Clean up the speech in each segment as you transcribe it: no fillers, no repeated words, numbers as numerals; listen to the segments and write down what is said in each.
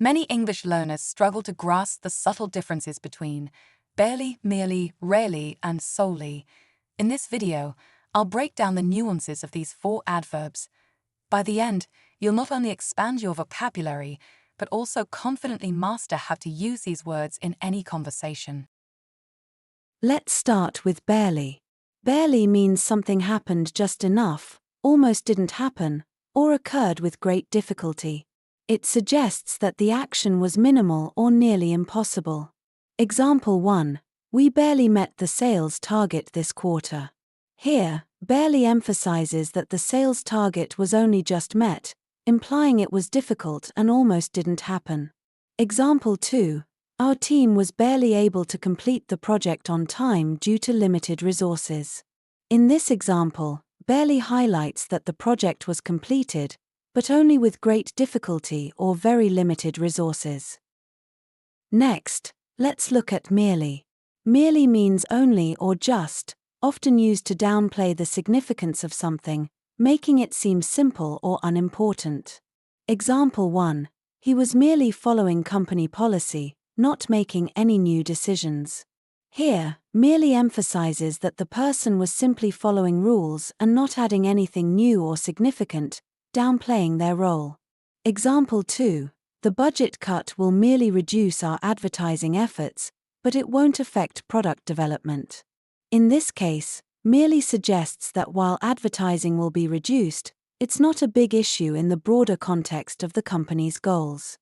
Many English learners struggle to grasp the subtle differences between barely, merely, rarely, and solely. In this video, I'll break down the nuances of these 4 adverbs. By the end, you'll not only expand your vocabulary, but also confidently master how to use these words in any conversation. Let's start with barely. Barely means something happened just enough, almost didn't happen, or occurred with great difficulty. It suggests that the action was minimal or nearly impossible. Example 1. We barely met the sales target this quarter. Here, barely emphasizes that the sales target was only just met, implying it was difficult and almost didn't happen. Example 2. Our team was barely able to complete the project on time due to limited resources. In this example, barely highlights that the project was completed, but only with great difficulty or very limited resources. Next, let's look at merely. Merely means only or just, often used to downplay the significance of something, making it seem simple or unimportant. Example 1. He was merely following company policy, not making any new decisions. Here, merely emphasizes that the person was simply following rules and not adding anything new or significant, downplaying their role. Example 2. The budget cut will merely reduce our advertising efforts, but it won't affect product development. In this case, merely suggests that while advertising will be reduced, it's not a big issue in the broader context of the company's goals.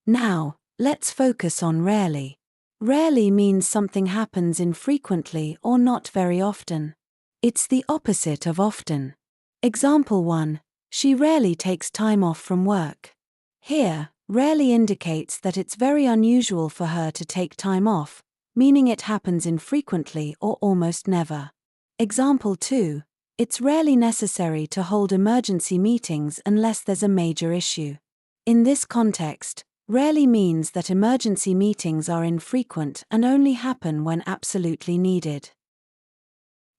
Now, let's focus on rarely. Rarely means something happens infrequently or not very often. It's the opposite of often. Example 1. She rarely takes time off from work. Here, rarely indicates that it's very unusual for her to take time off, meaning it happens infrequently or almost never. Example 2. It's rarely necessary to hold emergency meetings unless there's a major issue. In this context, rarely means that emergency meetings are infrequent and only happen when absolutely needed.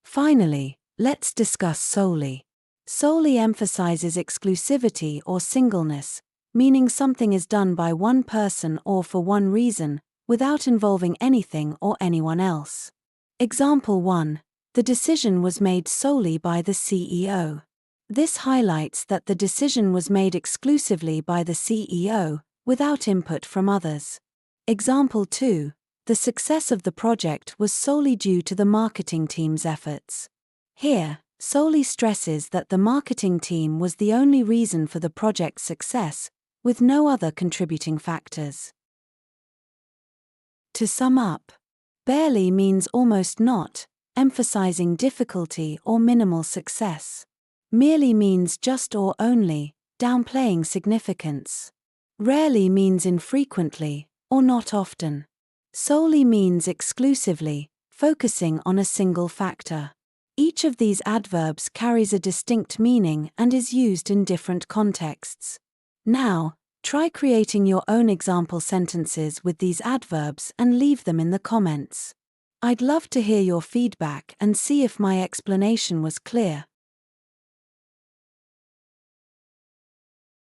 Finally, let's discuss solely. Solely emphasizes exclusivity or singleness, meaning something is done by one person or for one reason, without involving anything or anyone else. Example 1. The decision was made solely by the CEO. This highlights that the decision was made exclusively by the CEO, without input from others. Example 2. The success of the project was solely due to the marketing team's efforts. Here, solely stresses that the marketing team was the only reason for the project's success, with no other contributing factors. To sum up, barely means almost not, emphasizing difficulty or minimal success. Merely means just or only, downplaying significance. Rarely means infrequently, or not often. Solely means exclusively, focusing on a single factor. Each of these adverbs carries a distinct meaning and is used in different contexts. Now, try creating your own example sentences with these adverbs and leave them in the comments. I'd love to hear your feedback and see if my explanation was clear.